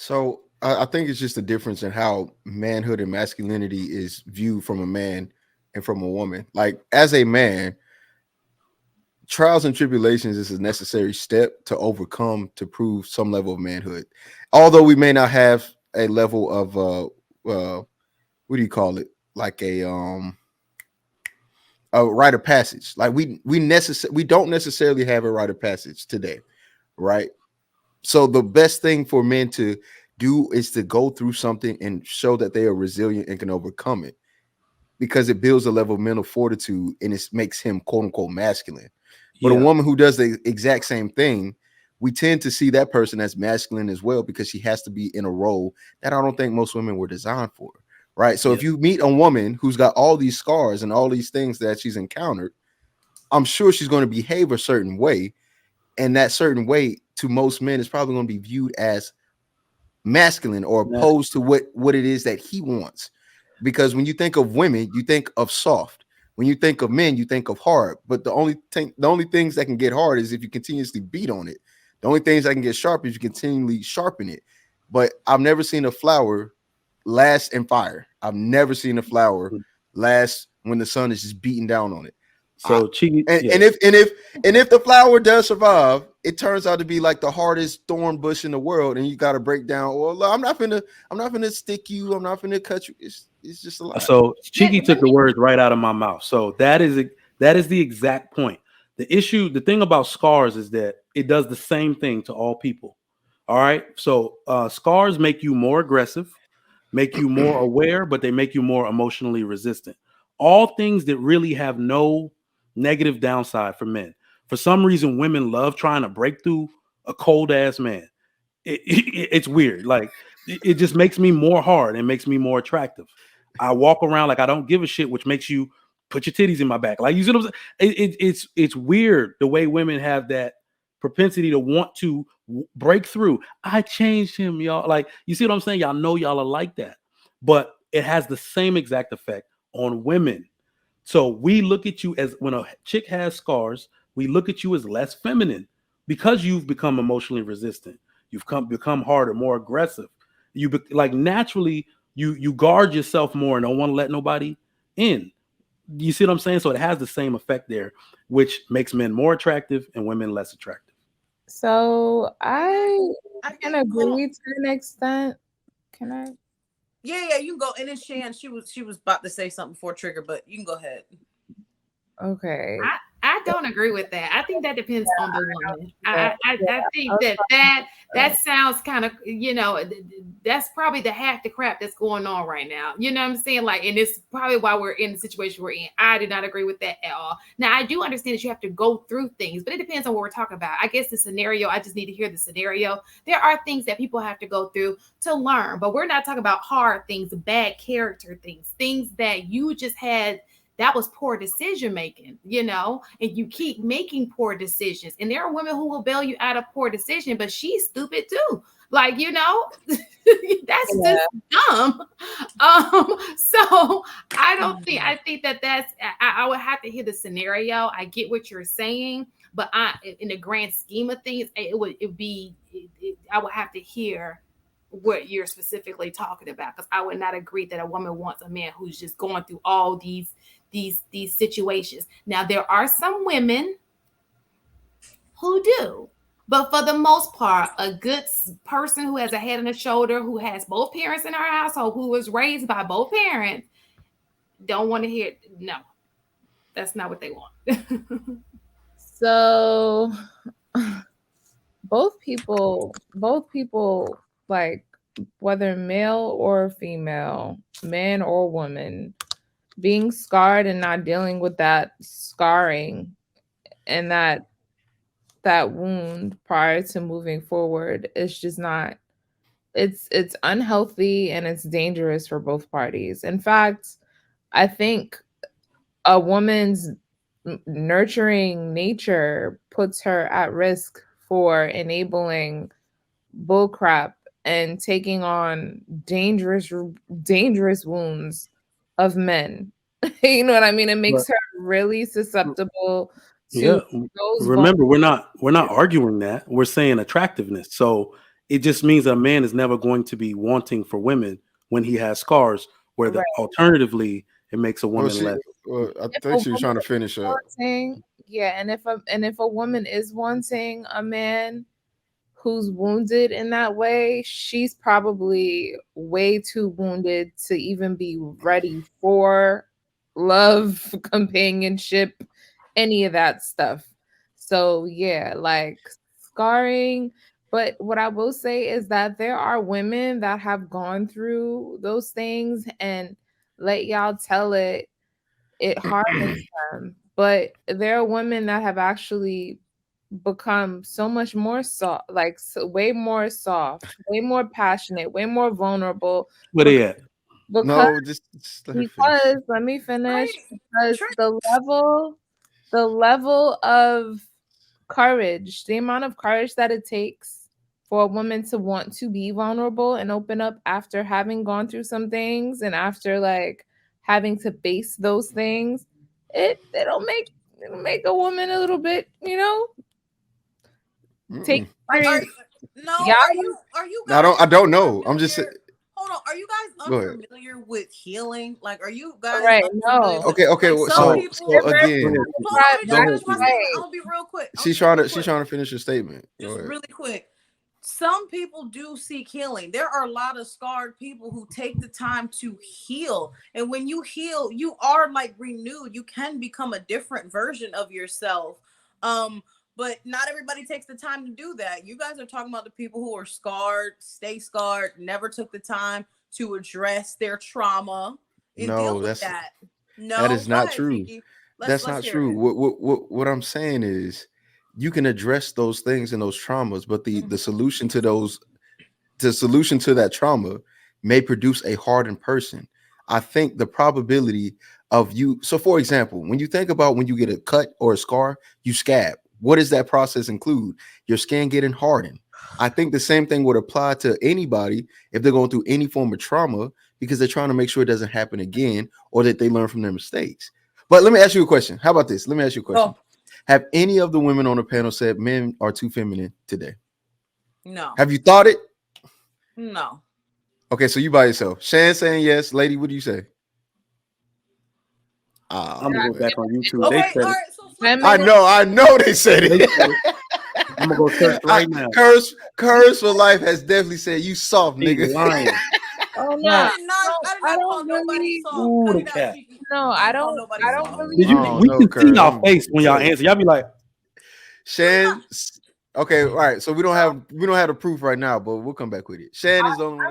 So I think it's just a difference in how manhood and masculinity is viewed from a man and from a woman. Like as a man, trials and tribulations is a necessary step to overcome to prove some level of manhood. Although we may not have a level of what do you call it? Like a rite of passage. Like we don't necessarily have a rite of passage today, right? So the best thing for men to do is to go through something and show that they are resilient and can overcome it, because it builds a level of mental fortitude and it makes him quote unquote masculine. But a Yeah. woman who does the exact same thing, we tend to see that person as masculine as well, because she has to be in a role that I don't think most women were designed for. Right. So Yeah. if you meet a woman who's got all these scars and all these things that she's encountered, I'm sure she's going to behave a certain way. And that certain way to most men is probably going to be viewed as masculine or Masculine. opposed to what it is that he wants. Because when you think of women, you think of soft. When you think of men, you think of hard. But the only things that can get hard is if you continuously beat on it. The only things that can get sharp is you continually sharpen it. But I've never seen a flower last in fire. I've never seen a flower last when the sun is just beating down on it. I, So cheeky. and, Yeah. and if the flower does survive, it turns out to be like the hardest thorn bush in the world, and you got to break down. Well, I'm not gonna stick you. I'm not gonna cut you. It's just a lot. So Let, cheeky let took the me, words right out of my mouth. So that is the exact point. The thing about scars is that it does the same thing to all people. All right. So scars make you more aggressive, make you more aware, but they make you more emotionally resistant. All things that really have no negative downside for men. For some reason, women love trying to break through a cold ass man. It's weird. Like it just makes me more hard and makes me more attractive. I walk around like I don't give a shit, which makes you put your titties in my back. Like you see what I'm saying? It's weird the way women have that propensity to want to break through. I changed him, y'all. Like you see what I'm saying? Y'all know y'all are like that, but it has the same exact effect on women. So we look at you as when a chick has scars, we look at you as less feminine because you've become emotionally resistant. You've become harder, more aggressive. Like naturally you guard yourself more and don't want to let nobody in. You see what I'm saying? So it has the same effect there, which makes men more attractive and women less attractive. So I I can think, hold on. agree to an extent. Can I? Yeah, you can go. And then Shan, she was about to say something before Trigger, but you can go ahead. Okay. I don't agree with that. I think that depends on the woman. I think Okay. that sounds kind of, that's probably the half the crap that's going on right now. You know what I'm saying? Like, and it's probably why we're in the situation we're in. I do not agree with that at all. Now, I do understand that you have to go through things, but it depends on what we're talking about. I guess the scenario, I just need to hear the scenario. There are things that people have to go through to learn, but we're not talking about hard things, bad character things that you just had. That was poor decision making, and you keep making poor decisions. And there are women who will bail you out of poor decision, but she's stupid too. Like, that's Yeah. just dumb. So I think I would have to hear the scenario. I get what you're saying, but in the grand scheme of things, I would have to hear what you're specifically talking about, because I would not agree that a woman wants a man who's just going through all these situations. Now there are some women who do, but for the most part, a good person who has a head and a shoulder, who has both parents in her household, who was raised by both parents, don't want to hear. No, that's not what they want. So both people, like whether male or female, man or woman, being scarred and not dealing with that scarring and that wound prior to moving forward, it's just not, it's unhealthy and it's dangerous for both parties. In fact, I think a woman's nurturing nature puts her at risk for enabling bullcrap and taking on dangerous wounds of men. You know what I mean? It But makes her really susceptible to yeah, those remember we're not arguing that. We're saying attractiveness. So it just means a man is never going to be wanting for women when he has scars. Where the alternatively, it makes a woman less. I think she was trying to finish up. Yeah, and if a woman is wanting a man who's wounded in that way, she's probably way too wounded to even be ready for love, companionship, any of that stuff. So yeah, like scarring. But what I will say is that there are women that have gone through those things and let y'all tell it hardens them. But there are women that have actually become so much more soft, like way more soft, way more passionate, way more vulnerable. Where they at? Because, No, just let her finish. let me finish. Right. Because the level of courage, the amount of courage that it takes for a woman to want to be vulnerable and open up after having gone through some things and after like having to face those things, it'll make a woman a little bit, take Like, serious. are you guys I don't know. I'm just saying. Hold on. Are you guys Go ahead. unfamiliar with healing? Like, are you guys Right, unfamiliar no. with, Okay. like, some So people, again, hold on, let me Go ahead, finish my Susan. statement. I'm gonna be real quick. she's trying to finish her statement. Go Just ahead. really quick. Some people do seek healing. There are a lot of scarred people who take the time to heal. And when you heal, you are like renewed. You can become a different version of yourself. But not everybody takes the time to do that. You guys are talking about the people who are scarred, stay scarred, never took the time to address their trauma and deal with that. No, that is go not ahead, true. Kiki. That's not true. What I'm saying is you can address those things and those traumas, but the solution to that trauma may produce a hardened person. I think the probability of you, so for example, when you think about when you get a cut or a scar, you scab. What does that process include? Your skin getting hardened. I think the same thing would apply to anybody if they're going through any form of trauma because they're trying to make sure it doesn't happen again or that they learn from their mistakes. But let me ask you a question. How about this? Let me ask you a question. Have any of the women on the panel said men are too feminine today? No. Have you thought it? No. Okay, so you by yourself. Shan saying yes. Lady, what do you say? I'm gonna go back on YouTube. Okay, They said all it. right. So I know they said They it. said it. I'm gonna go search right now. Curse for Life has definitely said you soft, He's nigga. lying. Oh no, I did not call nobody really. soft. Ooh, Cut the it out, cat. Kiki. No, I don't really. Did you? Oh, We no, can Kurt, see y'all I'm face when y'all good. answer. Y'all be like, Shan. Okay, all right. So we don't have the proof right now, but we'll come back with it. Shan is the only one.